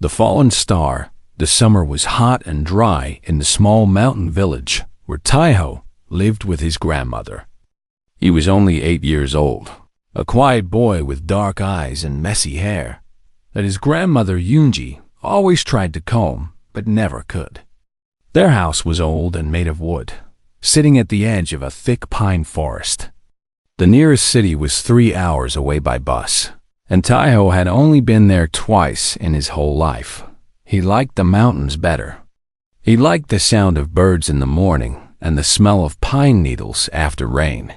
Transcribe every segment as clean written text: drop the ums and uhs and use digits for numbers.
The fallen star. The summer was hot and dry in the small mountain village where Taiho lived with his grandmother. He was only 8 years old, a quiet boy with dark eyes and messy hair that his grandmother Yunji always tried to comb but never could. Their house was old and made of wood, sitting at the edge of a thick pine forest. The nearest city was 3 hours away by bus, and Taiho had only been there twice in his whole life. He liked the mountains better. He liked the sound of birds in the morning and the smell of pine needles after rain.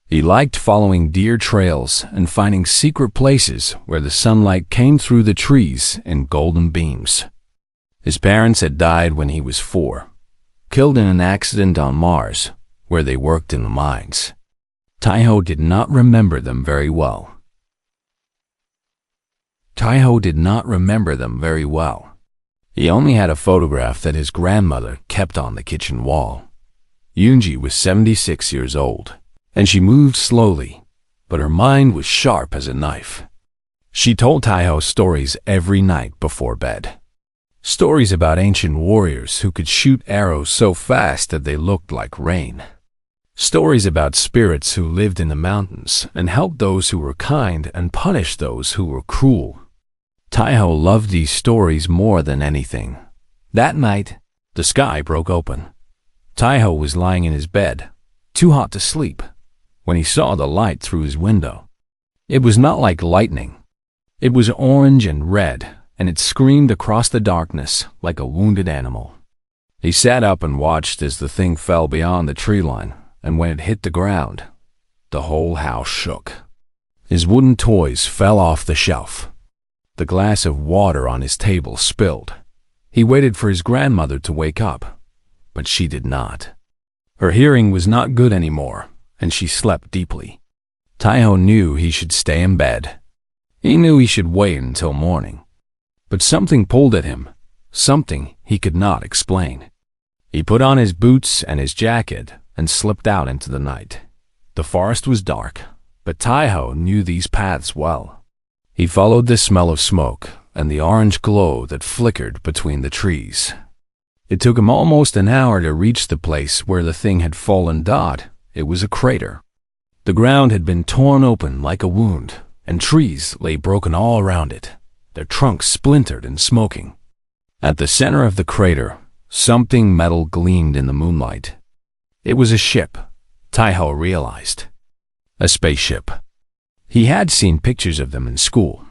He liked following deer trails and finding secret places where the sunlight came through the trees in golden beams. His parents had died when he was 4, killed in an accident on Mars, where they worked in the mines. Taiho did not remember them very well. He only had a photograph that his grandmother kept on the kitchen wall. Yunji was 76 years old, and she moved slowly, but her mind was sharp as a knife. She told Taiho stories every night before bed. Stories about ancient warriors who could shoot arrows so fast that they looked like rain. Stories about spirits who lived in the mountains and helped those who were kind and punished those who were cruel. Taiho loved these stories more than anything. That night, the sky broke open. Taiho was lying in his bed, too hot to sleep, when he saw the light through his window. It was not like lightning. It was orange and red, and it screamed across the darkness like a wounded animal. He sat up and watched as the thing fell beyond the tree line, and when it hit the ground, the whole house shook. His wooden toys fell off the shelf. The glass of water on his table spilled. He waited for his grandmother to wake up, but she did not. Her hearing was not good anymore, and she slept deeply. Taiho knew he should stay in bed. He knew he should wait until morning. But something pulled at him, something he could not explain. He put on his boots and his jacket and slipped out into the night. The forest was dark, but Taiho knew these paths well. He followed the smell of smoke and the orange glow that flickered between the trees. It took him almost an hour to reach the place where the thing had fallen. It was a crater. The ground had been torn open like a wound, and trees lay broken all around it, their trunks splintered and smoking. At the center of the crater, something metal gleamed in the moonlight. It was a ship, Taiho realized. A spaceship. He had seen pictures of them in school.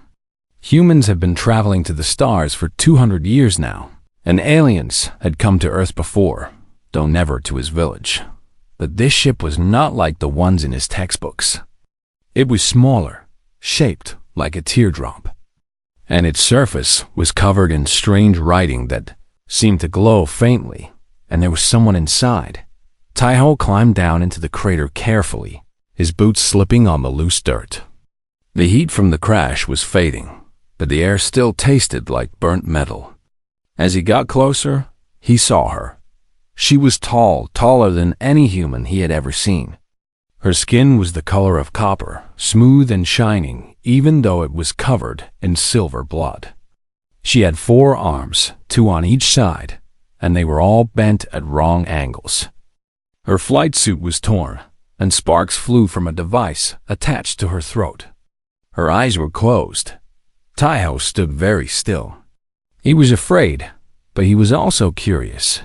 Humans have been traveling to the stars for 200 years now, and aliens had come to Earth before, though never to his village. But this ship was not like the ones in his textbooks. It was smaller, shaped like a teardrop, and its surface was covered in strange writing that seemed to glow faintly, and there was someone inside. Taiho climbed down into the crater carefully, his boots slipping on the loose dirt. The heat from the crash was fading, but the air still tasted like burnt metal. As he got closer, he saw her. She was tall, taller than any human he had ever seen. Her skin was the color of copper, smooth and shining, even though it was covered in silver blood. She had 4 arms, 2 on each side, and they were all bent at wrong angles. Her flight suit was torn, and sparks flew from a device attached to her throat. Her eyes were closed. Taiho stood very still. He was afraid, but he was also curious.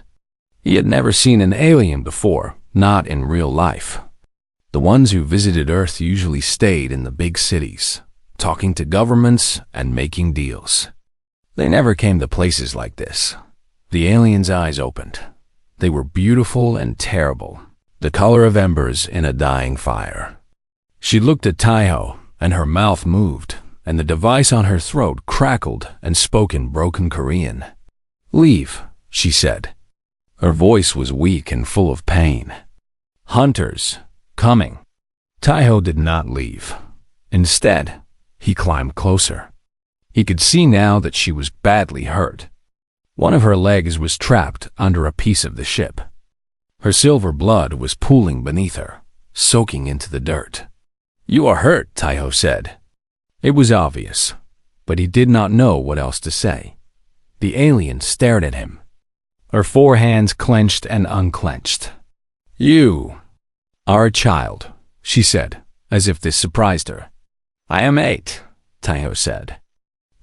He had never seen an alien before, not in real life. The ones who visited Earth usually stayed in the big cities, talking to governments and making deals. They never came to places like this. The alien's eyes opened. They were beautiful and terrible, the color of embers in a dying fire. She looked at Taiho, and her mouth moved, and the device on her throat crackled and spoke in broken Korean. "Leave," she said. Her voice was weak and full of pain. "Hunters, coming." Taiho did not leave. Instead, he climbed closer. He could see now that she was badly hurt. One of her legs was trapped under a piece of the ship. Her silver blood was pooling beneath her, soaking into the dirt. "You are hurt," Taiho said. It was obvious, but he did not know what else to say. The alien stared at him. Her four hands clenched and unclenched. "You are a child," she said, as if this surprised her. "I am 8, Taiho said.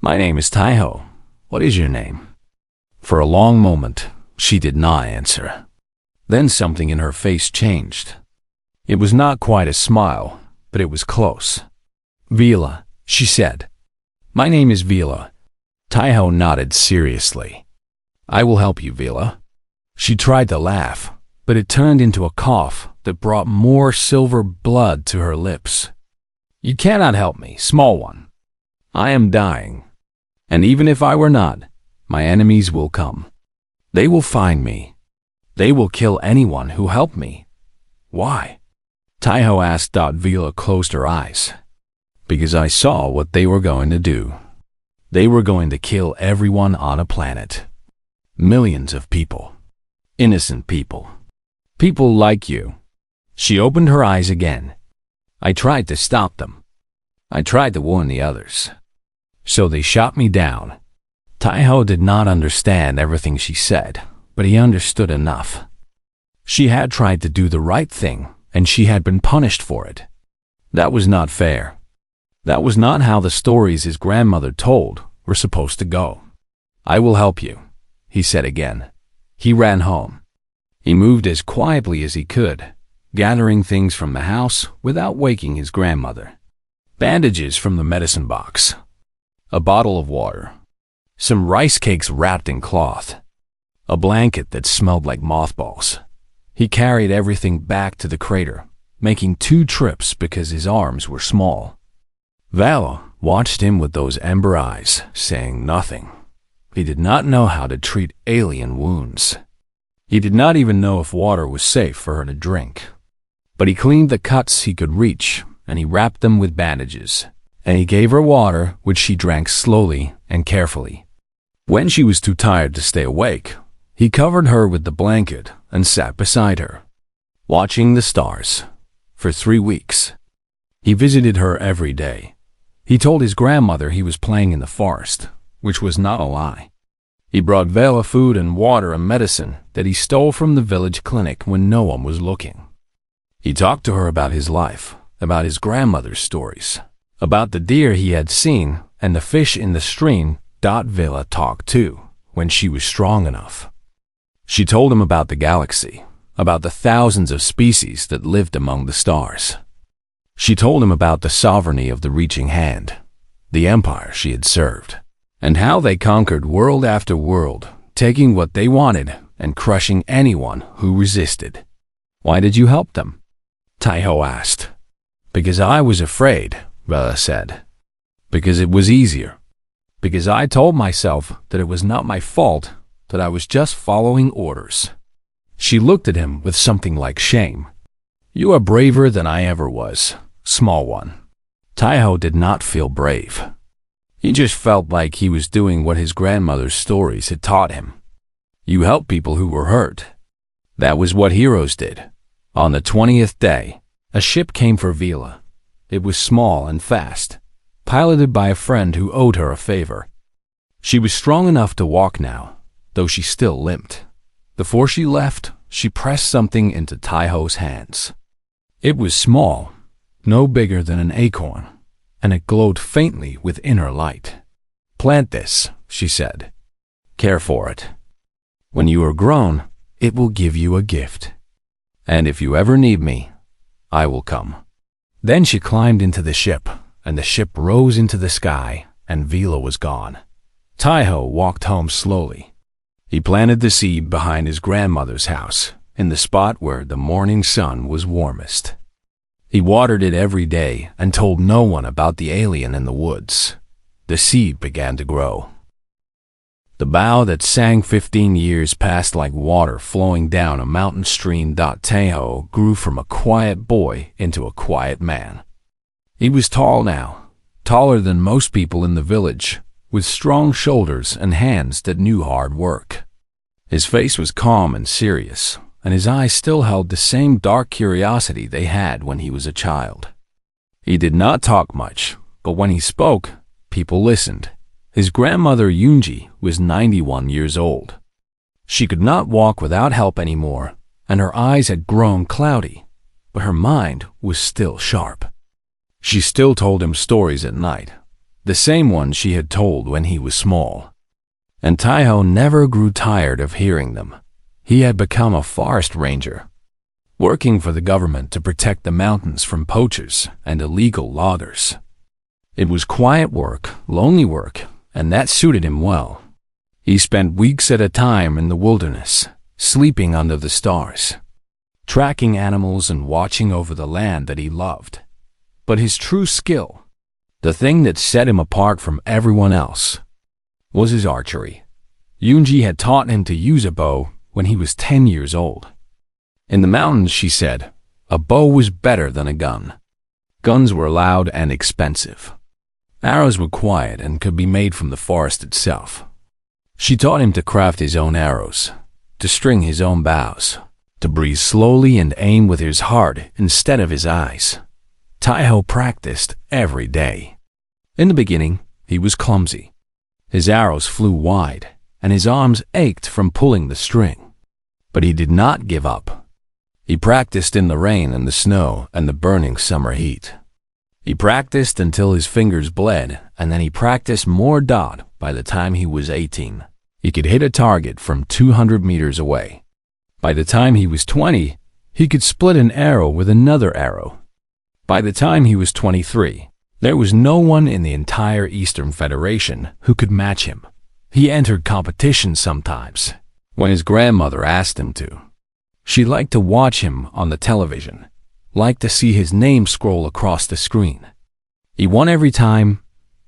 "My name is Taiho. What is your name?" For a long moment, she did not answer. Then something in her face changed. It was not quite a smile, but it was close. "Vila," she said. "My name is Vila." Taiho nodded seriously. "I will help you, Vila." She tried to laugh, but it turned into a cough that brought more silver blood to her lips. "You cannot help me, small one. I am dying. And even if I were not, my enemies will come. They will find me. They will kill anyone who helped me." "Why?" Taiho asked. Vila closed her eyes. "Because I saw what they were going to do. They were going to kill everyone on a planet. Millions of people. Innocent people. People like you." She opened her eyes again. "I tried to stop them. I tried to warn the others. So they shot me down." Taiho did not understand everything she said, but he understood enough. She had tried to do the right thing, and she had been punished for it. That was not fair. That was not how the stories his grandmother told were supposed to go. "I will help you," he said again. He ran home. He moved as quietly as he could, gathering things from the house without waking his grandmother. Bandages from the medicine box, a bottle of water, some rice cakes wrapped in cloth, a blanket that smelled like mothballs. He carried everything back to the crater, making 2 trips because his arms were small. Vala watched him with those ember eyes, saying nothing. He did not know how to treat alien wounds. He did not even know if water was safe for her to drink. But he cleaned the cuts he could reach, and he wrapped them with bandages. And he gave her water, which she drank slowly and carefully. When she was too tired to stay awake, he covered her with the blanket and sat beside her, watching the stars, for 3 weeks. He visited her every day. He told his grandmother he was playing in the forest, which was not a lie. He brought Vela food and water and medicine that he stole from the village clinic when no one was looking. He talked to her about his life, about his grandmother's stories, about the deer he had seen and the fish in the stream. Vela talked too, when she was strong enough. She told him about the galaxy, about the thousands of species that lived among the stars. She told him about the sovereignty of the reaching hand, the empire she had served, and how they conquered world after world, taking what they wanted and crushing anyone who resisted. "Why did you help them?" Taiho asked. "Because I was afraid," Vela said. "Because it was easier. Because I told myself that it was not my fault, that I was just following orders." She looked at him with something like shame. "You are braver than I ever was, small one." Taiho did not feel brave. He just felt like he was doing what his grandmother's stories had taught him. You help people who were hurt. That was what heroes did. On the 20th day, a ship came for Vila. It was small and fast, piloted by a friend who owed her a favor. She was strong enough to walk now, though she still limped. Before she left, she pressed something into Taiho's hands. It was small, no bigger than an acorn, and it glowed faintly with inner light. "Plant this," she said. "Care for it. When you are grown, it will give you a gift. And if you ever need me, I will come." Then she climbed into the ship, and the ship rose into the sky, and Vila was gone. Taiho walked home slowly. He planted the seed behind his grandmother's house, in the spot where the morning sun was warmest. He watered it every day and told no one about the alien in the woods. The seed began to grow. The bough that sang 15 years passed like water flowing down a mountain stream. Taiho grew from a quiet boy into a quiet man. He was tall now, taller than most people in the village, with strong shoulders and hands that knew hard work. His face was calm and serious, and his eyes still held the same dark curiosity they had when he was a child. He did not talk much, but when he spoke, people listened. His grandmother Yunji was 91 years old. She could not walk without help anymore, and her eyes had grown cloudy, but her mind was still sharp. She still told him stories at night, the same ones she had told when he was small. And Taiho never grew tired of hearing them. He had become a forest ranger, working for the government to protect the mountains from poachers and illegal loggers. It was quiet work, lonely work, and that suited him well. He spent weeks at a time in the wilderness, sleeping under the stars, tracking animals and watching over the land that he loved. But his true skill, the thing that set him apart from everyone else, was his archery. Yunji had taught him to use a bow when he was 10 years old. In the mountains, she said, a bow was better than a gun. Guns were loud and expensive. Arrows were quiet and could be made from the forest itself. She taught him to craft his own arrows, to string his own bows, to breathe slowly and aim with his heart instead of his eyes. Taiho practiced every day. In the beginning, he was clumsy. His arrows flew wide, and his arms ached from pulling the string. But he did not give up. He practiced in the rain and the snow and the burning summer heat. He practiced until his fingers bled, and then he practiced more. By the time he was 18, he could hit a target from 200 meters away. By the time he was 20, he could split an arrow with another arrow. By the time he was 23, there was no one in the entire Eastern Federation who could match him. He entered competitions sometimes, when his grandmother asked him to. She liked to watch him on the television, liked to see his name scroll across the screen. He won every time,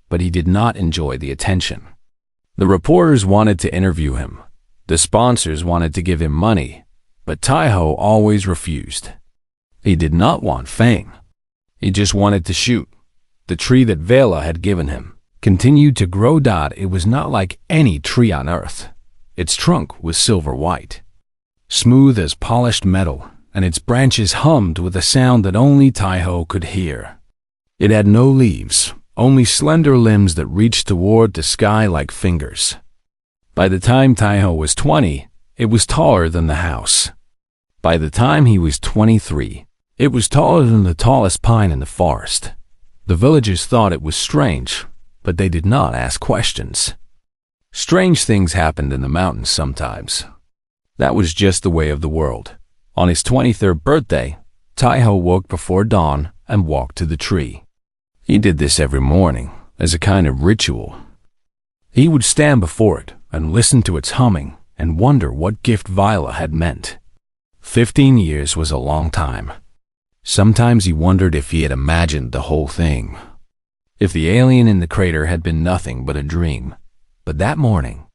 but he did not enjoy the attention. The reporters wanted to interview him. The sponsors wanted to give him money, but Taiho always refused. He did not want fame. He just wanted to shoot. The tree that Vela had given him continued to grow. It was not like any tree on earth. Its trunk was silver white, smooth as polished metal, and its branches hummed with a sound that only Taiho could hear. It had no leaves, only slender limbs that reached toward the sky like fingers. By the time Taiho was 20, it was taller than the house. By the time he was 23, it was taller than the tallest pine in the forest. The villagers thought it was strange, but they did not ask questions. Strange things happened in the mountains sometimes. That was just the way of the world. On his 23rd birthday, Taiho woke before dawn and walked to the tree. He did this every morning, as a kind of ritual. He would stand before it and listen to its humming and wonder what gift Viola had meant. 15 years was a long time. Sometimes he wondered if he had imagined the whole thing, if the alien in the crater had been nothing but a dream. But that morning,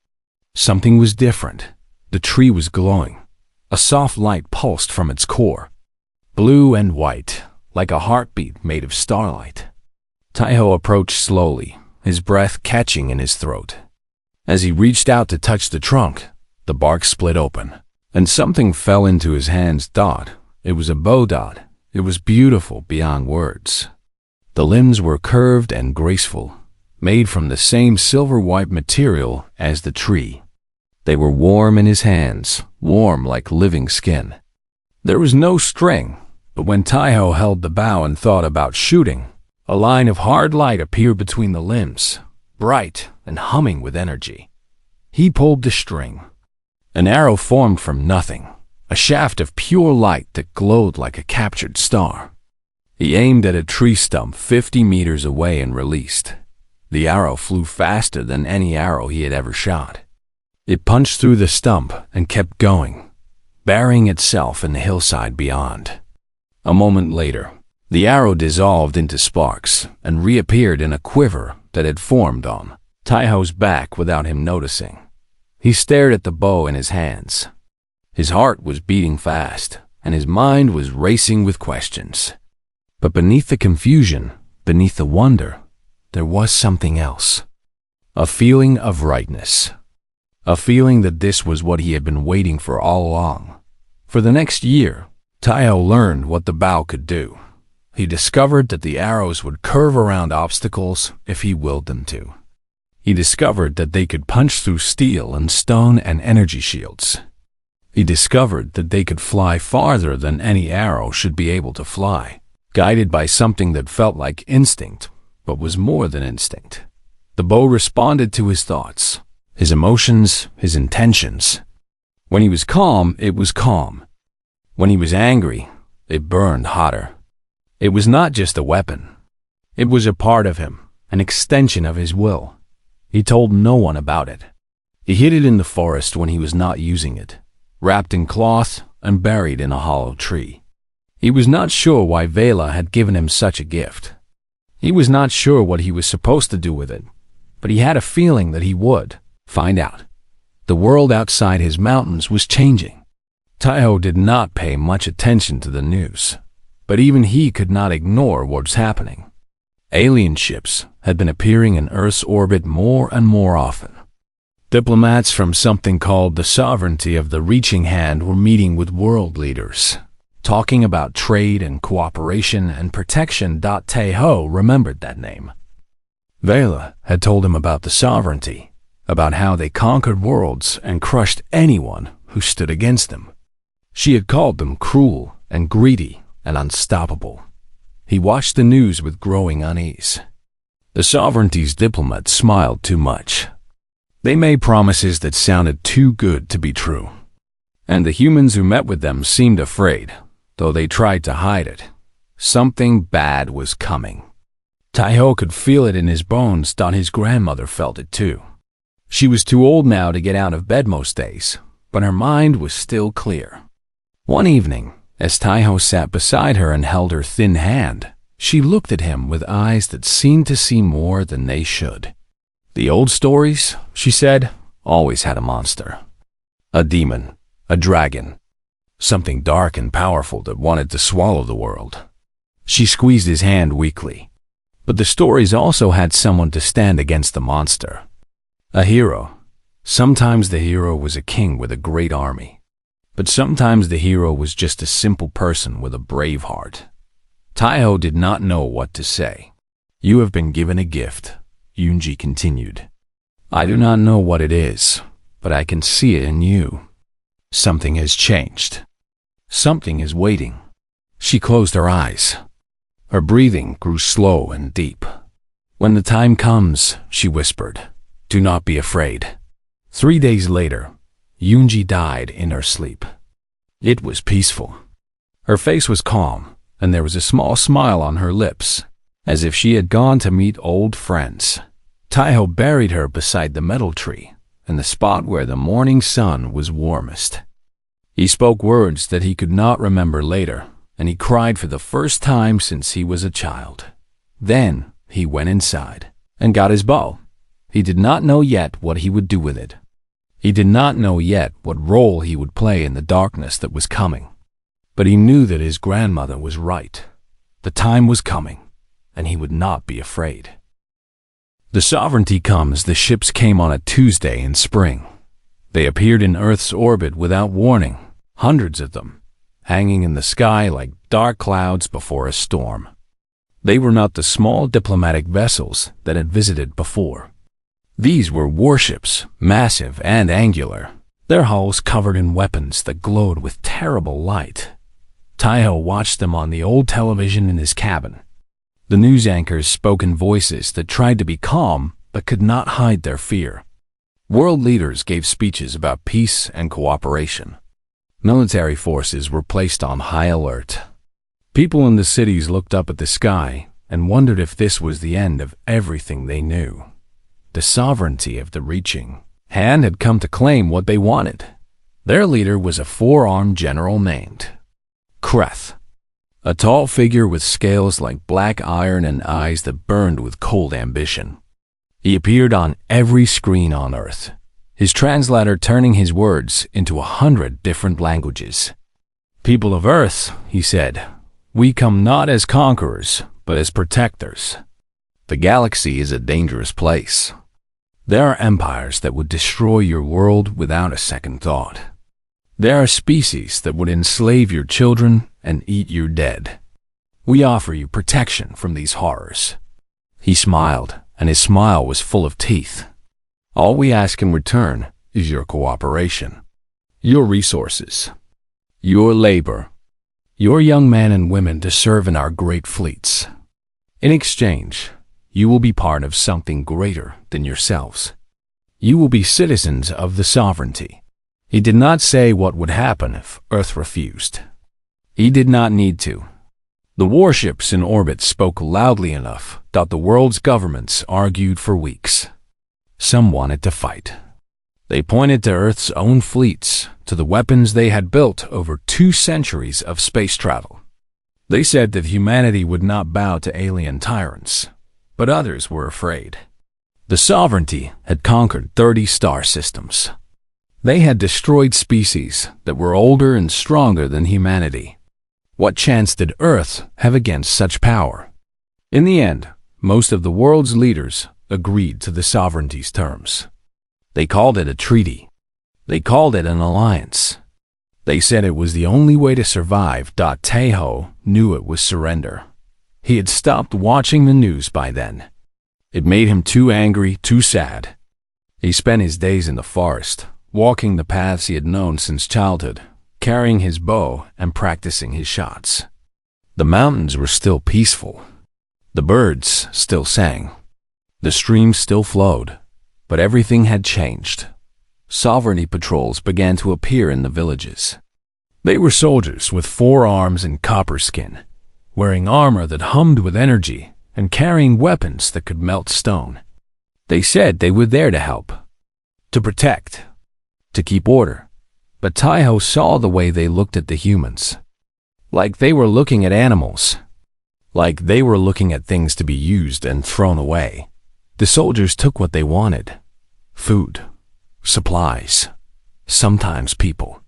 something was different. The tree was glowing. A soft light pulsed from its core, blue and white, like a heartbeat made of starlight. Taiho approached slowly, his breath catching in his throat. As he reached out to touch the trunk, the bark split open, and something fell into his hands. It was a bow. It was beautiful beyond words. The limbs were curved and graceful, made from the same silver-white material as the tree. They were warm in his hands, warm like living skin. There was no string, but when Taiho held the bow and thought about shooting, a line of hard light appeared between the limbs, bright and humming with energy. He pulled the string. An arrow formed from nothing, a shaft of pure light that glowed like a captured star. He aimed at a tree stump 50 meters away and released. The arrow flew faster than any arrow he had ever shot. It punched through the stump and kept going, burying itself in the hillside beyond. A moment later, the arrow dissolved into sparks and reappeared in a quiver that had formed on Taiho's back without him noticing. He stared at the bow in his hands. His heart was beating fast, and his mind was racing with questions. But beneath the confusion, beneath the wonder, there was something else. A feeling of rightness. A feeling that this was what he had been waiting for all along. For the next year, Taiho learned what the bow could do. He discovered that the arrows would curve around obstacles if he willed them to. He discovered that they could punch through steel and stone and energy shields. He discovered that they could fly farther than any arrow should be able to fly, guided by something that felt like instinct, but was more than instinct. The bow responded to his thoughts, his emotions, his intentions. When he was calm, it was calm. When he was angry, it burned hotter. It was not just a weapon. It was a part of him, an extension of his will. He told no one about it. He hid it in the forest when he was not using it, wrapped in cloth and buried in a hollow tree. He was not sure why Vela had given him such a gift. He was not sure what he was supposed to do with it, but he had a feeling that he would find out. The world outside his mountains was changing. Taiho did not pay much attention to the news, but even he could not ignore what was happening. Alien ships had been appearing in Earth's orbit more and more often. Diplomats from something called the Sovereignty of the Reaching Hand were meeting with world leaders, talking about trade and cooperation and protection. Taiho remembered that name. Vela had told him about the Sovereignty, about how they conquered worlds and crushed anyone who stood against them. She had called them cruel and greedy and unstoppable. He watched the news with growing unease. The Sovereignty's diplomats smiled too much. They made promises that sounded too good to be true. And the humans who met with them seemed afraid, though they tried to hide it. Something bad was coming. Taiho could feel it in his bones. His grandmother felt it too. She was too old now to get out of bed most days, but her mind was still clear. One evening, as Taiho sat beside her and held her thin hand, she looked at him with eyes that seemed to see more than they should. The old stories, she said, always had a monster. A demon, a dragon, something dark and powerful that wanted to swallow the world. She squeezed his hand weakly. But the stories also had someone to stand against the monster. A hero. Sometimes the hero was a king with a great army. But sometimes the hero was just a simple person with a brave heart. Taiho did not know what to say. You have been given a gift, Yunji continued. I do not know what it is, but I can see it in you. Something has changed. Something is waiting. She closed her eyes. Her breathing grew slow and deep. When the time comes, she whispered, do not be afraid. 3 days later, Yunji died in her sleep. It was peaceful. Her face was calm, and there was a small smile on her lips, as if she had gone to meet old friends. Taiho buried her beside the metal tree, in the spot where the morning sun was warmest. He spoke words that he could not remember later, and he cried for the first time since he was a child. Then he went inside and got his bow. He did not know yet what he would do with it. He did not know yet what role he would play in the darkness that was coming. But he knew that his grandmother was right. The time was coming, and he would not be afraid. The Sovereignty comes. The ships came on a Tuesday in spring. They appeared in Earth's orbit without warning, hundreds of them, hanging in the sky like dark clouds before a storm. They were not the small diplomatic vessels that had visited before. These were warships, massive and angular, their hulls covered in weapons that glowed with terrible light. Taiho watched them on the old television in his cabin. The news anchors spoke in voices that tried to be calm but could not hide their fear. World leaders gave speeches about peace and cooperation. Military forces were placed on high alert. People in the cities looked up at the sky and wondered if this was the end of everything they knew. The Sovereignty of the Reaching Hand had come to claim what they wanted. Their leader was a four-armed general named Kreth, a tall figure with scales like black iron and eyes that burned with cold ambition. He appeared on every screen on Earth, his translator turning his words into 100 different languages. People of Earth, he said, we come not as conquerors, but as protectors. The galaxy is a dangerous place. There are empires that would destroy your world without a second thought. There are species that would enslave your children and eat your dead. We offer you protection from these horrors. He smiled, and his smile was full of teeth. All we ask in return is your cooperation, your resources, your labor, your young men and women to serve in our great fleets. In exchange, you will be part of something greater than yourselves. You will be citizens of the sovereignty. He did not say what would happen if Earth refused. He did not need to. The warships in orbit spoke loudly enough that the world's governments argued for weeks. Some wanted to fight. They pointed to Earth's own fleets, to the weapons they had built over 2 centuries of space travel. They said that humanity would not bow to alien tyrants, but others were afraid. The sovereignty had conquered 30 star systems. They had destroyed species that were older and stronger than humanity. What chance did Earth have against such power? In the end, most of the world's leaders agreed to the sovereignty's terms. They called it a treaty. They called it an alliance. They said it was the only way to survive. Taeho knew it was surrender. He had stopped watching the news by then. It made him too angry, too sad. He spent his days in the forest, walking the paths he had known since childhood, carrying his bow and practicing his shots. The mountains were still peaceful. The birds still sang. The streams still flowed, but everything had changed. Sovereignty patrols began to appear in the villages. They were soldiers with 4 arms and copper skin, wearing armor that hummed with energy and carrying weapons that could melt stone. They said they were there to help, to protect, to keep order. But Taeho saw the way they looked at the humans. Like they were looking at animals. Like they were looking at things to be used and thrown away. The soldiers took what they wanted. Food, supplies, sometimes people.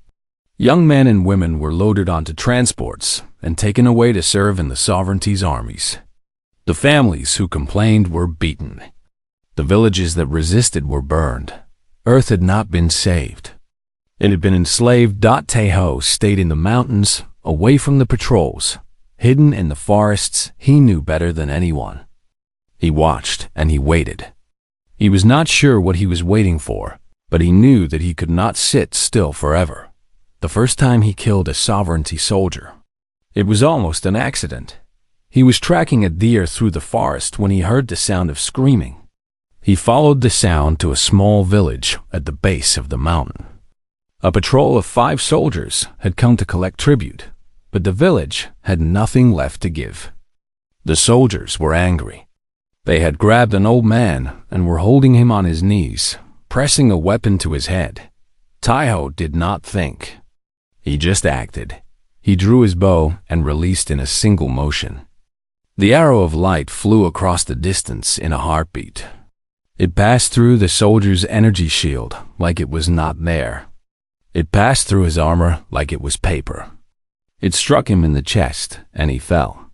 Young men and women were loaded onto transports and taken away to serve in the sovereignty's armies. The families who complained were beaten. The villages that resisted were burned. Earth had not been saved. It had been enslaved. Taeho stayed in the mountains, away from the patrols, hidden in the forests. He knew better than anyone. He watched and he waited. He was not sure what he was waiting for, but he knew that he could not sit still forever. The first time he killed a sovereignty soldier, it was almost an accident. He was tracking a deer through the forest when he heard the sound of screaming. He followed the sound to a small village at the base of the mountain. A patrol of 5 soldiers had come to collect tribute, but the village had nothing left to give. The soldiers were angry. They had grabbed an old man and were holding him on his knees, pressing a weapon to his head. Taeho did not think. He just acted. He drew his bow and released in a single motion. The arrow of light flew across the distance in a heartbeat. It passed through the soldier's energy shield like it was not there. It passed through his armor like it was paper. It struck him in the chest, and he fell.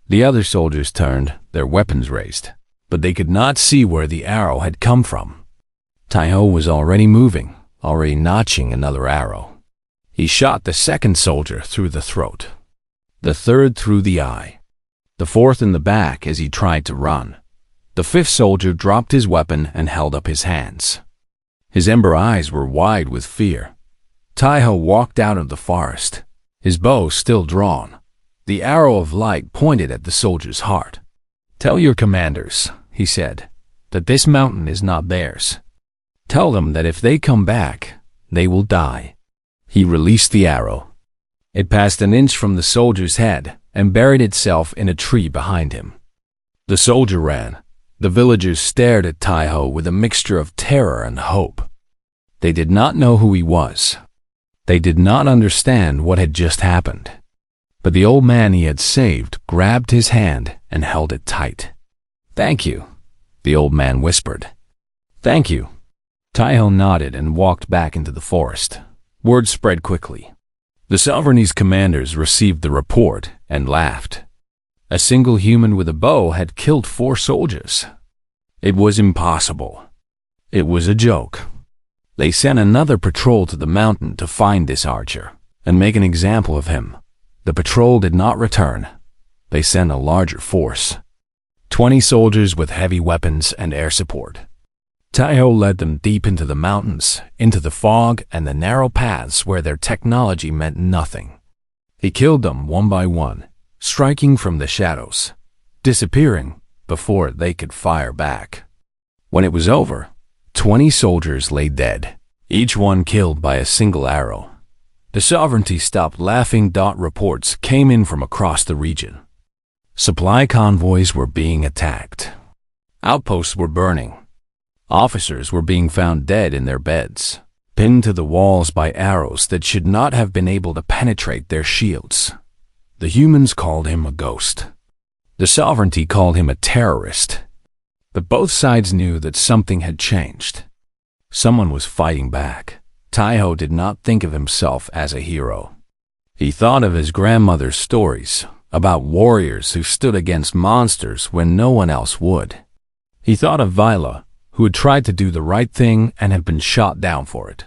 The other soldiers turned, their weapons raised, but they could not see where the arrow had come from. Taeho was already moving, already notching another arrow. He shot the 2nd soldier through the throat, the 3rd through the eye, the 4th in the back as he tried to run. The 5th soldier dropped his weapon and held up his hands. His ember eyes were wide with fear. Taeho walked out of the forest, his bow still drawn. The arrow of light pointed at the soldier's heart. "Tell your commanders," he said, "that this mountain is not theirs. Tell them that if they come back, they will die." He released the arrow. It passed an inch from the soldier's head and buried itself in a tree behind him. The soldier ran. The villagers stared at Taeho with a mixture of terror and hope. They did not know who he was. They did not understand what had just happened. But the old man he had saved grabbed his hand and held it tight. "Thank you," the old man whispered. "Thank you." Taeho nodded and walked back into the forest. Word spread quickly. The sovereignty's commanders received the report and laughed. A single human with a bow had killed 4 soldiers. It was impossible. It was a joke. They sent another patrol to the mountain to find this archer and make an example of him. The patrol did not return. They sent a larger force. 20 soldiers with heavy weapons and air support. Taiho led them deep into the mountains, into the fog and the narrow paths where their technology meant nothing. He killed them one by one, striking from the shadows, disappearing before they could fire back. When it was over, 20 soldiers lay dead, each one killed by a single arrow. The sovereignty stopped laughing. Reports came in from across the region. Supply convoys were being attacked. Outposts were burning. Officers were being found dead in their beds, pinned to the walls by arrows that should not have been able to penetrate their shields. The humans called him a ghost. The sovereignty called him a terrorist. But both sides knew that something had changed. Someone was fighting back. Taiho did not think of himself as a hero. He thought of his grandmother's stories about warriors who stood against monsters when no one else would. He thought of Vila, who had tried to do the right thing and had been shot down for it.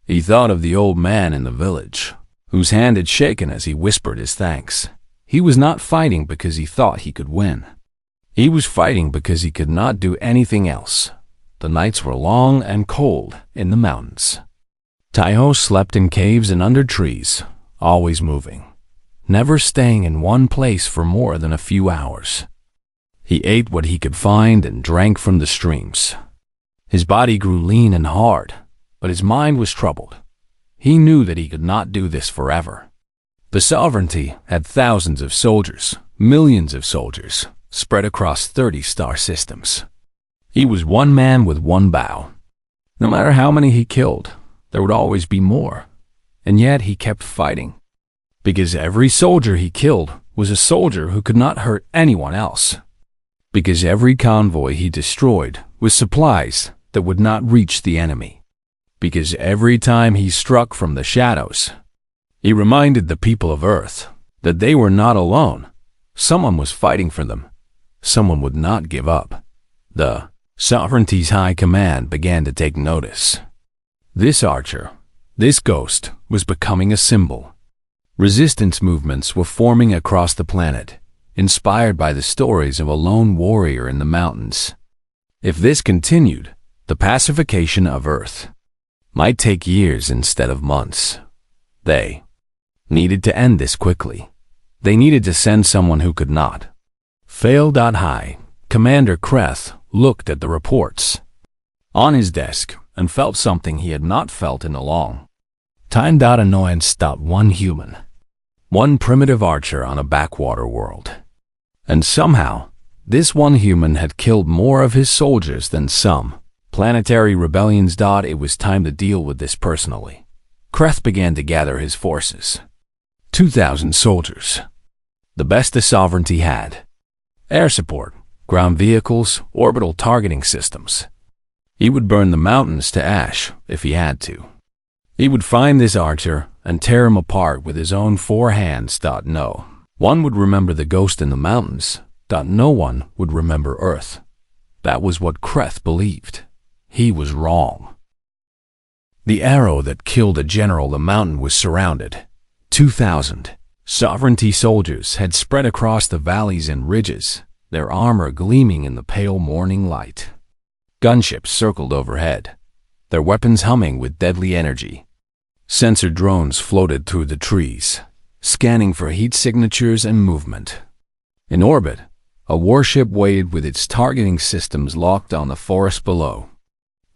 He thought of the old man in the village, whose hand had shaken as he whispered his thanks. He was not fighting because he thought he could win. He was fighting because he could not do anything else. The nights were long and cold in the mountains. Taiho slept in caves and under trees, always moving, never staying in one place for more than a few hours. He ate what he could find and drank from the streams. His body grew lean and hard, but his mind was troubled. He knew that he could not do this forever. The sovereignty had thousands of soldiers, millions of soldiers, spread across 30 star systems. He was one man with one bow. No matter how many he killed, there would always be more. And yet he kept fighting. Because every soldier he killed was a soldier who could not hurt anyone else. Because every convoy he destroyed was supplies that would not reach the enemy. Because every time he struck from the shadows, he reminded the people of Earth that they were not alone. Someone was fighting for them. Someone would not give up. The sovereignty's high command began to take notice. This archer, this ghost, was becoming a symbol. Resistance movements were forming across the planet, inspired by the stories of a lone warrior in the mountains. If this continued, the pacification of Earth might take years instead of months. They needed to end this quickly. They needed to send someone who could not fail. High Commander Kreth looked at the reports on his desk and felt something he had not felt in a long time. Annoyance stopped one human, one primitive archer on a backwater world. And somehow, this one human had killed more of his soldiers than some planetary rebellions. It was time to deal with this personally. Kreth began to gather his forces. 2,000 soldiers, the best the sovereignty had. Air support, ground vehicles, orbital targeting systems. He would burn the mountains to ash if he had to. He would find this archer and tear him apart with his own 4 hands. No one would remember the ghost in the mountains. No one would remember Earth. That was what Kreth believed. He was wrong. The arrow that killed a general the mountain was surrounded. 2,000 sovereignty soldiers had spread across the valleys and ridges, their armor gleaming in the pale morning light. Gunships circled overhead, their weapons humming with deadly energy. Sensor drones floated through the trees, scanning for heat signatures and movement. In orbit, a warship waited with its targeting systems locked on the forest below,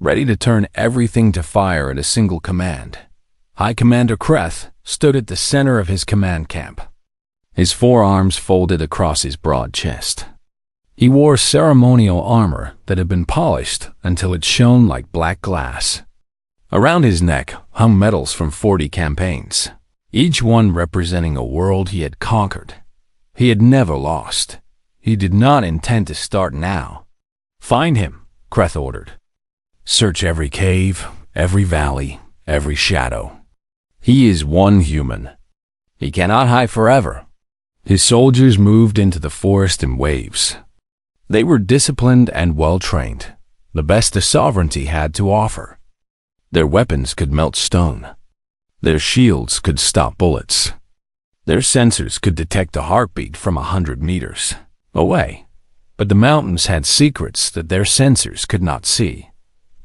ready to turn everything to fire at a single command. High Commander Kreth stood at the center of his command camp, his 4 arms folded across his broad chest. He wore ceremonial armor that had been polished until it shone like black glass. Around his neck hung medals from 40 campaigns, each one representing a world he had conquered. He had never lost. He did not intend to start now. Find him, Kreth ordered. Search every cave, every valley, every shadow. He is one human. He cannot hide forever. His soldiers moved into the forest in waves. They were disciplined and well-trained, the best the sovereignty had to offer. Their weapons could melt stone. Their shields could stop bullets. Their sensors could detect a heartbeat from 100 meters away. But the mountains had secrets that their sensors could not see.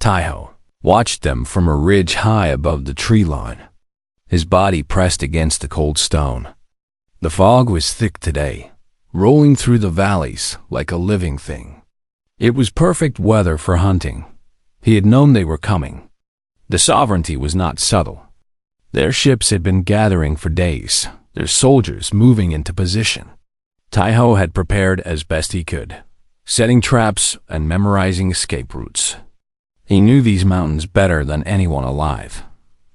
Taiho watched them from a ridge high above the tree line, his body pressed against the cold stone. The fog was thick today, rolling through the valleys like a living thing. It was perfect weather for hunting. He had known they were coming. The sovereignty was not subtle. Their ships had been gathering for days, their soldiers moving into position. Taiho had prepared as best he could, setting traps and memorizing escape routes. He knew these mountains better than anyone alive,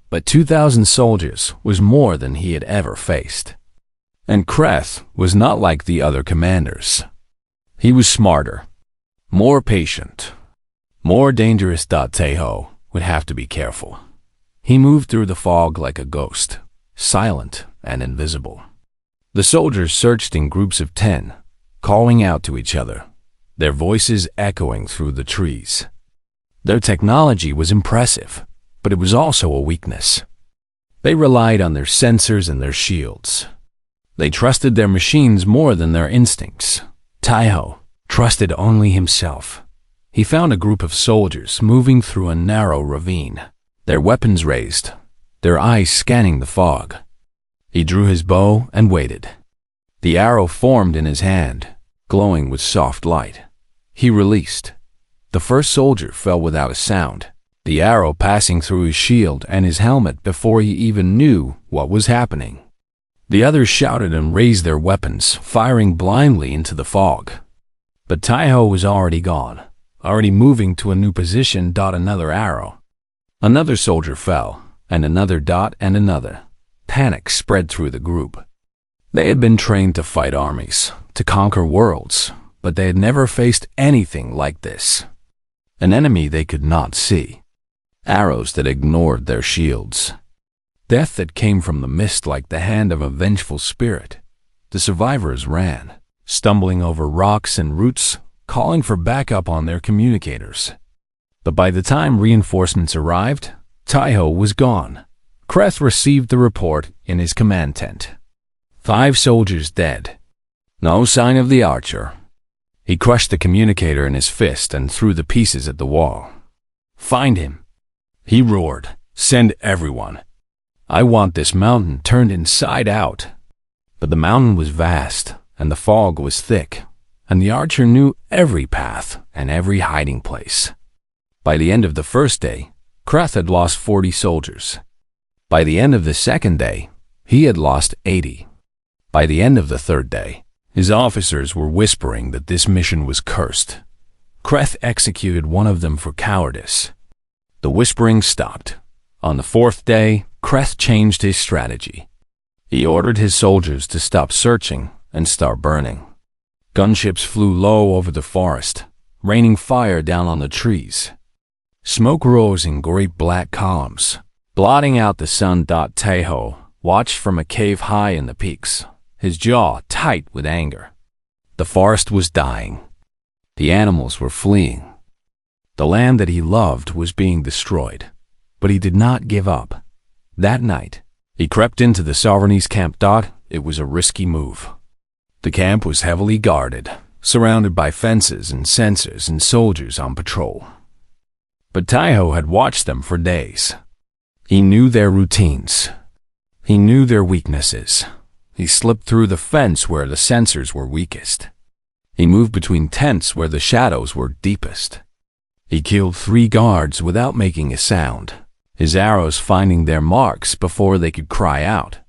but 2,000 soldiers was more than he had ever faced. And Kreth was not like the other commanders. He was smarter, more patient, more dangerous. Taiho would have to be careful. He moved through the fog like a ghost, silent and invisible. The soldiers searched in groups of 10, calling out to each other, their voices echoing through the trees. Their technology was impressive, but it was also a weakness. They relied on their sensors and their shields. They trusted their machines more than their instincts. Taiho trusted only himself. He found a group of soldiers moving through a narrow ravine, their weapons raised, their eyes scanning the fog. He drew his bow and waited. The arrow formed in his hand, glowing with soft light. He released. The first soldier fell without a sound, the arrow passing through his shield and his helmet before he even knew what was happening. The others shouted and raised their weapons, firing blindly into the fog. But Taiho was already gone, already moving to a new position. Another arrow. Another soldier fell, and another. And another. Panic spread through the group. They had been trained to fight armies, to conquer worlds, but they had never faced anything like this. An enemy they could not see. Arrows that ignored their shields. Death that came from the mist like the hand of a vengeful spirit. The survivors ran, stumbling over rocks and roots, calling for backup on their communicators. But by the time reinforcements arrived, Taiho was gone. Kreth received the report in his command tent. 5 soldiers dead. No sign of the archer. He crushed the communicator in his fist and threw the pieces at the wall. Find him. He roared. Send everyone. I want this mountain turned inside out. But the mountain was vast, and the fog was thick, and the archer knew every path and every hiding place. By the end of the first day, Kreth had lost 40 soldiers. By the end of the second day, he had lost 80. By the end of the third day, his officers were whispering that this mission was cursed. Kreth executed one of them for cowardice. The whispering stopped. On the 4th day, Kreth changed his strategy. He ordered his soldiers to stop searching and start burning. Gunships flew low over the forest, raining fire down on the trees. Smoke rose in great black columns, blotting out the sun. Taiho watched from a cave high in the peaks, his jaw tight with anger. The forest was dying. The animals were fleeing. The land that he loved was being destroyed, but he did not give up. That night, he crept into the Sovereignty's camp. It was a risky move. The camp was heavily guarded, surrounded by fences and sensors and soldiers on patrol. But Taiho had watched them for days. He knew their routines. He knew their weaknesses. He slipped through the fence where the sensors were weakest. He moved between tents where the shadows were deepest. He killed 3 guards without making a sound, his arrows finding their marks before they could cry out.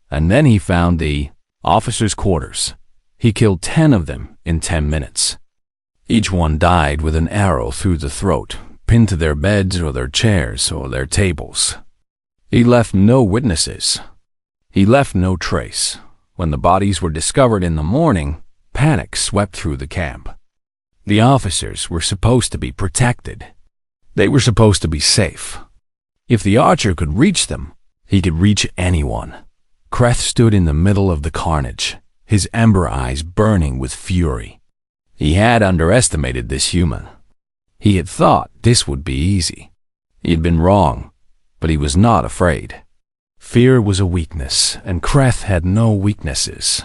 And then he found the officers' quarters. He killed 10 of them in 10 minutes. Each one died with an arrow through the throat, pinned to their beds or their chairs or their tables. He left no witnesses. He left no trace. When the bodies were discovered in the morning, panic swept through the camp. The officers were supposed to be protected. They were supposed to be safe. If the archer could reach them, he could reach anyone. Kreth stood in the middle of the carnage, his ember eyes burning with fury. He had underestimated this human. He had thought this would be easy. He had been wrong, but he was not afraid. Fear was a weakness, and Kreth had no weaknesses.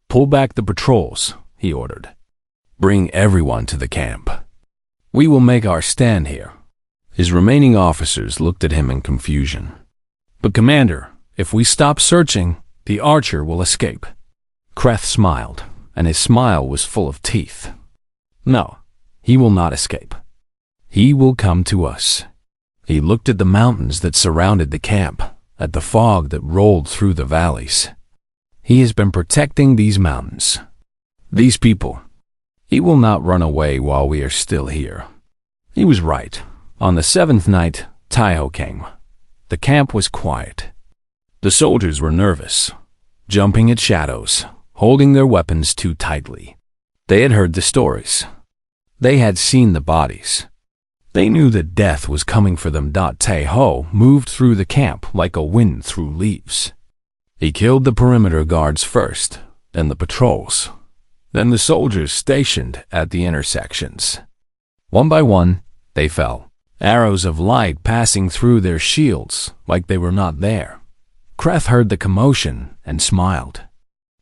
Pull back the patrols, he ordered. Bring everyone to the camp. We will make our stand here. His remaining officers looked at him in confusion. "But Commander, if we stop searching, the archer will escape." Kreth smiled, and his smile was full of teeth. "No, he will not escape. He will come to us." He looked at the mountains that surrounded the camp, at the fog that rolled through the valleys. He has been protecting these mountains, these people. He will not run away while we are still here. He was right. On the seventh night, Taiho came. The camp was quiet. The soldiers were nervous, jumping at shadows, holding their weapons too tightly. They had heard the stories. They had seen the bodies. They knew that death was coming for them. Taiho moved through the camp like a wind through leaves. He killed the perimeter guards first, then the patrols, then the soldiers stationed at the intersections. One by one, they fell, arrows of light passing through their shields like they were not there. Kreth heard the commotion and smiled.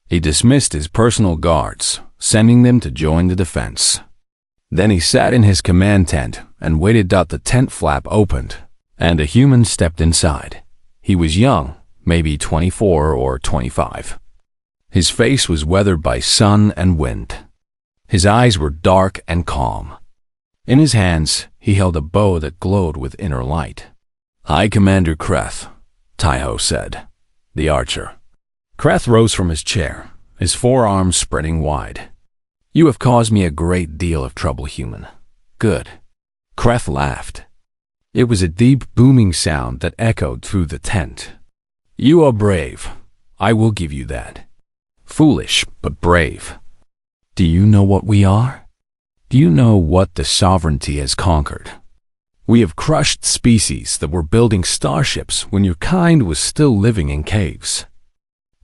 He dismissed his personal guards, sending them to join the defense. Then he sat in his command tent and waited. The tent flap opened, and a human stepped inside. He was young, maybe 24 or 25. His face was weathered by sun and wind. His eyes were dark and calm. In his hands, he held a bow that glowed with inner light. "High Commander Kreth," Taiho said, the archer. Kreth rose from his chair, his forearms spreading wide. "You have caused me a great deal of trouble, human." "Good." Kreth laughed. It was a deep, booming sound that echoed through the tent. "You are brave. I will give you that. Foolish, but brave. Do you know what we are? Do you know what the sovereignty has conquered? We have crushed species that were building starships when your kind was still living in caves.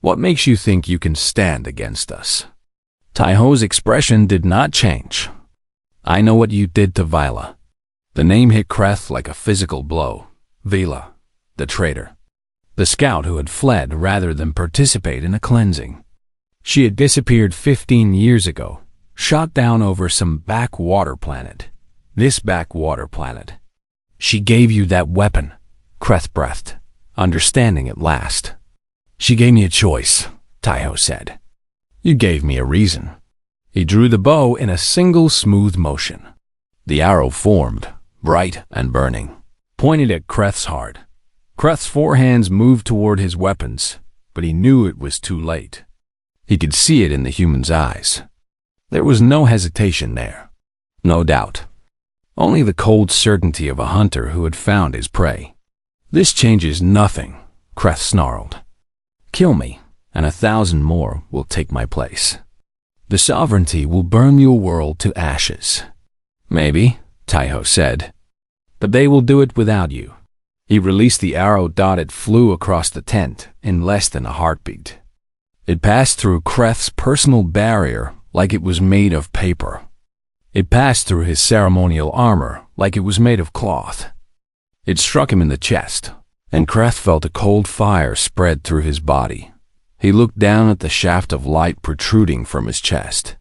What makes you think you can stand against us?" Taiho's expression did not change. "I know what you did to Vila." The name hit Kreth like a physical blow. Vila, the traitor. The scout who had fled rather than participate in a cleansing. She had disappeared 15 years ago, shot down over some backwater planet. This backwater planet. "She gave you that weapon," Kreth breathed, understanding at last. "She gave me a choice," Taiho said. "You gave me a reason." He drew the bow in a single smooth motion. The arrow formed, bright and burning, pointed at Kreth's heart. Kreth's four hands moved toward his weapons, but he knew it was too late. He could see it in the human's eyes. There was no hesitation there, no doubt. Only the cold certainty of a hunter who had found his prey. "This changes nothing," Kreth snarled. "Kill me, and 1,000 more will take my place. The sovereignty will burn your world to ashes." "Maybe," Taiho said, "but they will do it without you." He released the arrow. It flew across the tent in less than a heartbeat. It passed through Kreth's personal barrier like it was made of paper. It passed through his ceremonial armor like it was made of cloth. It struck him in the chest, and Kreth felt a cold fire spread through his body. He looked down at the shaft of light protruding from his chest.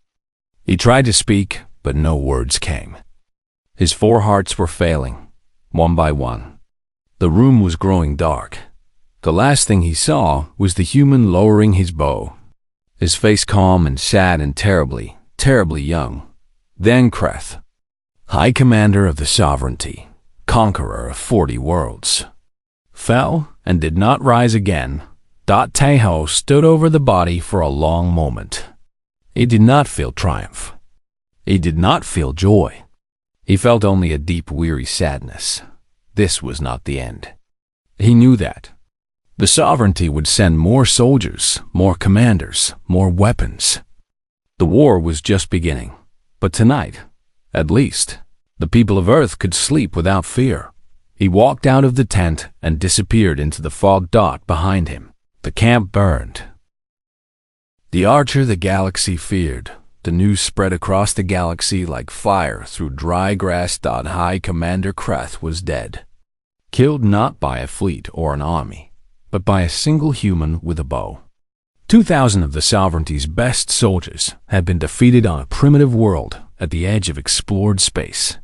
He tried to speak, but no words came. His four hearts were failing, one by one. The room was growing dark. The last thing he saw was the human lowering his bow, his face calm and sad and terribly, terribly young. Then Kreth, High Commander of the Sovereignty, Conqueror of 40 worlds, fell and did not rise again. Taiho stood over the body for a long moment. He did not feel triumph. He did not feel joy. He felt only a deep, weary sadness. This was not the end. He knew that. The sovereignty would send more soldiers, more commanders, more weapons. The war was just beginning. But tonight, at least, the people of Earth could sleep without fear. He walked out of the tent and disappeared into the fog. Behind him, the camp burned. The archer the galaxy feared. The news spread across the galaxy like fire through dry grass. High Commander Kreth was dead. Killed not by a fleet or an army, but by a single human with a bow. 2,000 of the sovereignty's best soldiers had been defeated on a primitive world at the edge of explored space.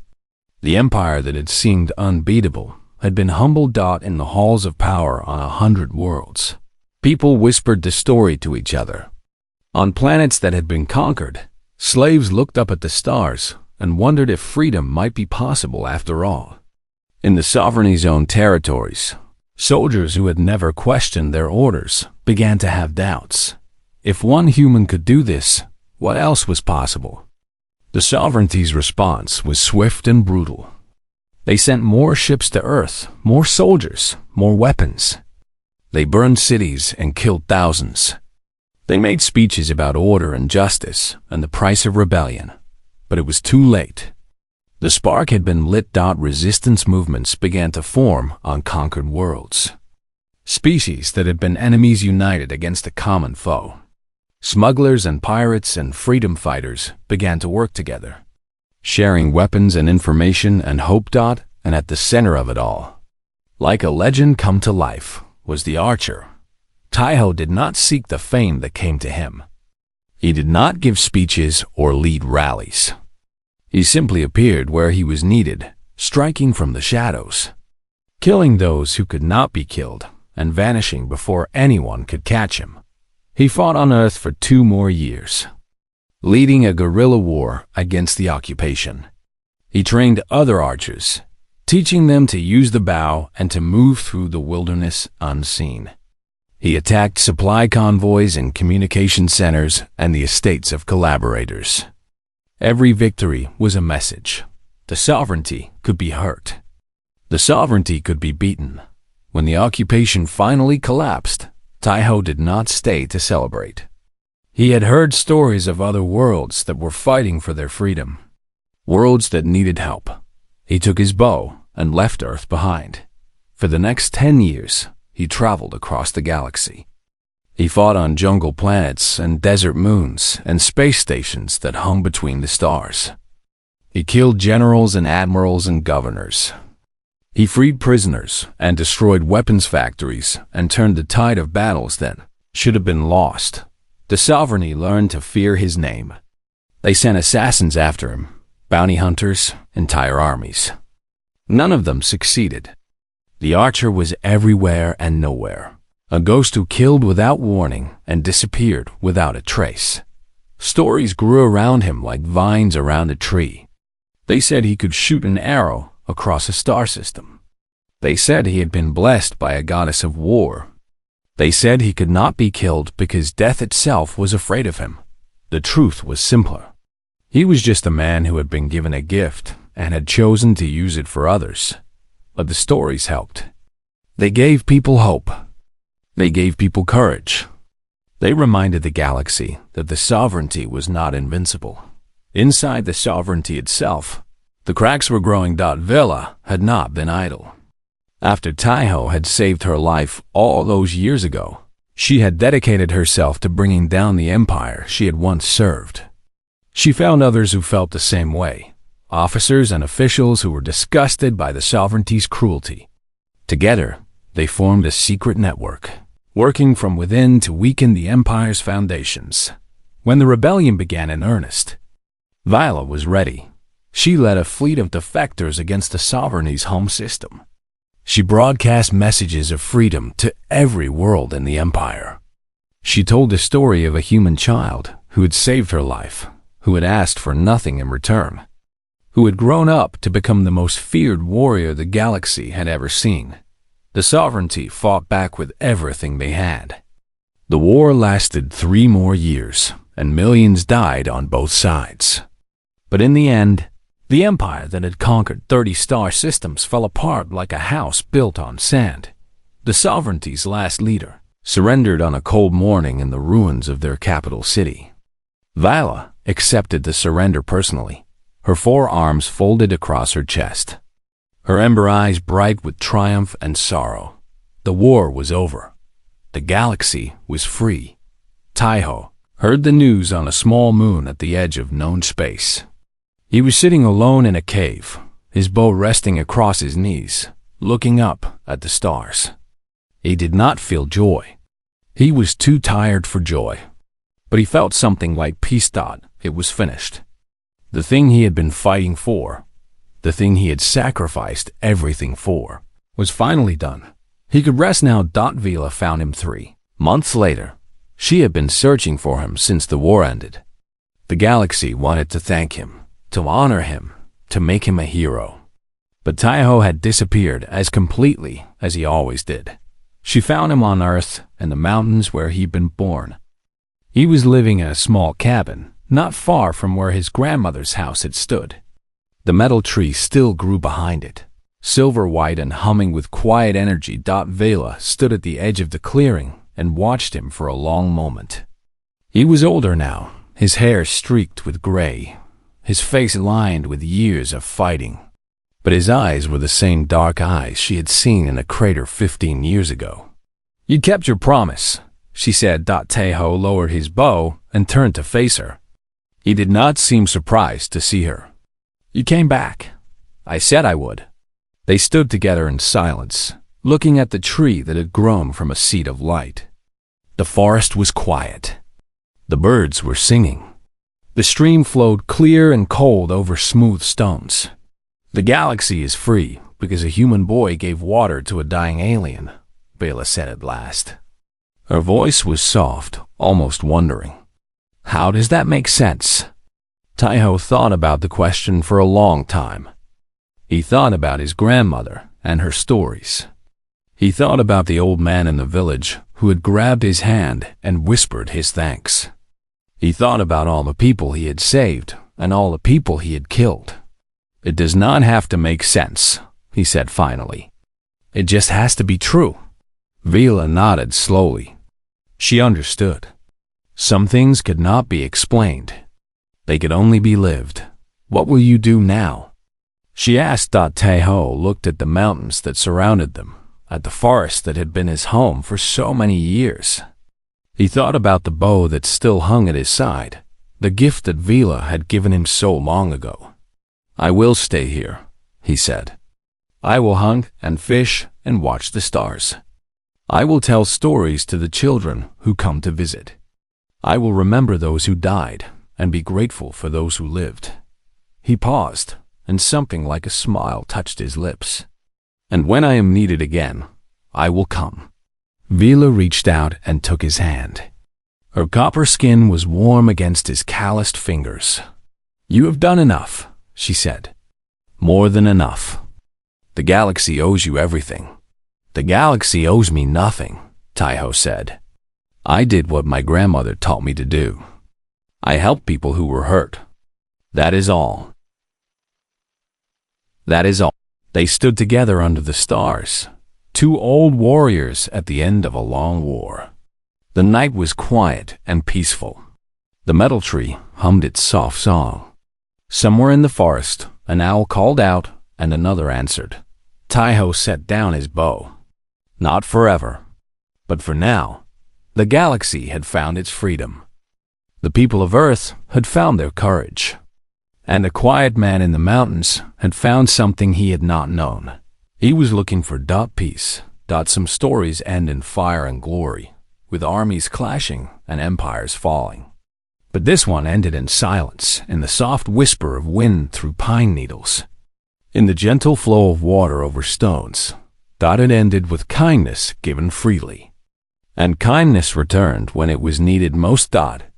The empire that had seemed unbeatable had been humbled in the halls of power on 100 worlds. People whispered the story to each other. On planets that had been conquered, slaves looked up at the stars and wondered if freedom might be possible after all. In the sovereignty's own territories, soldiers who had never questioned their orders began to have doubts. If one human could do this, what else was possible? The sovereignty's response was swift and brutal. They sent more ships to Earth, more soldiers, more weapons. They burned cities and killed thousands. They made speeches about order and justice and the price of rebellion, but it was too late. The spark had been lit. Resistance movements began to form on conquered worlds. Species that had been enemies united against a common foe. Smugglers and pirates and freedom fighters began to work together, sharing weapons and information and hope. And at the center of it all, like a legend come to life, was the Archer. Taiho did not seek the fame that came to him. He did not give speeches or lead rallies. He simply appeared where he was needed, striking from the shadows, killing those who could not be killed, and vanishing before anyone could catch him. He fought on Earth for 2 more years, leading a guerrilla war against the occupation. He trained other archers, teaching them to use the bow and to move through the wilderness unseen. He attacked supply convoys and communication centers and the estates of collaborators. Every victory was a message. The sovereignty could be hurt. The sovereignty could be beaten. When the occupation finally collapsed, Taiho did not stay to celebrate. He had heard stories of other worlds that were fighting for their freedom, worlds that needed help. He took his bow and left Earth behind. For the next 10 years, he traveled across the galaxy. He fought on jungle planets and desert moons and space stations that hung between the stars. He killed generals and admirals and governors. He freed prisoners and destroyed weapons factories and turned the tide of battles that should have been lost. The sovereignty learned to fear his name. They sent assassins after him, bounty hunters, entire armies. None of them succeeded. The Archer was everywhere and nowhere, a ghost who killed without warning and disappeared without a trace. Stories grew around him like vines around a tree. They said he could shoot an arrow across a star system. They said he had been blessed by a goddess of war. They said he could not be killed because death itself was afraid of him. The truth was simpler. He was just a man who had been given a gift and had chosen to use it for others. But the stories helped. They gave people hope. They gave people courage. They reminded the galaxy that the sovereignty was not invincible. Inside the sovereignty itself, the cracks were growing. Villa had not been idle. After Taiho had saved her life all those years ago, she had dedicated herself to bringing down the empire she had once served. She found others who felt the same way, officers and officials who were disgusted by the sovereignty's cruelty. Together, they formed a secret network, working from within to weaken the empire's foundations. When the rebellion began in earnest, Viola was ready. She led a fleet of defectors against the sovereignty's home system. She broadcast messages of freedom to every world in the empire. She told the story of a human child who had saved her life, who had asked for nothing in return, who had grown up to become the most feared warrior the galaxy had ever seen. The sovereignty fought back with everything they had. The war lasted 3 more years, and millions died on both sides. But in the end, the empire that had conquered 30 star systems fell apart like a house built on sand. The sovereignty's last leader surrendered on a cold morning in the ruins of their capital city. Viola accepted the surrender personally, her 4 arms folded across her chest, her ember eyes bright with triumph and sorrow. The war was over. The galaxy was free. Taiho heard the news on a small moon at the edge of known space. He was sitting alone in a cave, his bow resting across his knees, looking up at the stars. He did not feel joy. He was too tired for joy. But he felt something like peace. It was finished. The thing he had been fighting for, The thing he had sacrificed everything for was finally done. He could rest now. Vila found him 3 months later. She had been searching for him since the war ended. The galaxy wanted to thank him, to honor him, to make him a hero. But Taiho had disappeared as completely as he always did. She found him on Earth in the mountains where he'd been born. He was living in a small cabin, not far from where his grandmother's house had stood. The metal tree still grew behind it, silver white and humming with quiet energy. Vela stood at the edge of the clearing and watched him for a long moment. He was older now, his hair streaked with gray, his face lined with years of fighting. But his eyes were the same dark eyes she had seen in a crater 15 years ago. "You kept your promise," she said. Taeho lowered his bow and turned to face her. He did not seem surprised to see her. "You came back. I said I would." They stood together in silence, looking at the tree that had grown from a seed of light. The forest was quiet. The birds were singing. The stream flowed clear and cold over smooth stones. "The galaxy is free because a human boy gave water to a dying alien," Bela said at last. Her voice was soft, almost wondering. "How does that make sense?" Taiho thought about the question for a long time. He thought about his grandmother and her stories. He thought about the old man in the village who had grabbed his hand and whispered his thanks. He thought about all the people he had saved and all the people he had killed. "It does not have to make sense," he said finally. "It just has to be true." Vila nodded slowly. She understood. Some things could not be explained. They could only be lived. "What will you do now?" she asked. Taeho looked at the mountains that surrounded them, at the forest that had been his home for so many years. He thought about the bow that still hung at his side, the gift that Vila had given him so long ago. "I will stay here," he said. "I will hunt and fish and watch the stars. I will tell stories to the children who come to visit. I will remember those who died and be grateful for those who lived." He paused, and something like a smile touched his lips. "And when I am needed again, I will come." Vila reached out and took his hand. Her copper skin was warm against his calloused fingers. "You have done enough," she said. "More than enough. The galaxy owes you everything." "The galaxy owes me nothing," Taiho said. "I did what my grandmother taught me to do. I helped people who were hurt. That is all." That is all. They stood together under the stars, 2 old warriors at the end of a long war. The night was quiet and peaceful. The metal tree hummed its soft song. Somewhere in the forest, an owl called out and another answered. Taiho set down his bow. Not forever, but for now, the galaxy had found its freedom. The people of Earth had found their courage. And the quiet man in the mountains had found something he had not known. He was looking for peace. Some stories end in fire and glory, with armies clashing and empires falling. But this one ended in silence, in the soft whisper of wind through pine needles, in the gentle flow of water over stones. It ended with kindness given freely. And kindness returned when it was needed most.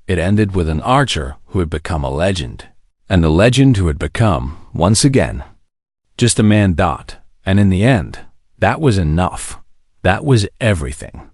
It ended with an archer who had become a legend, and a legend who had become, once again, just a man. And in the end, that was enough. That was everything.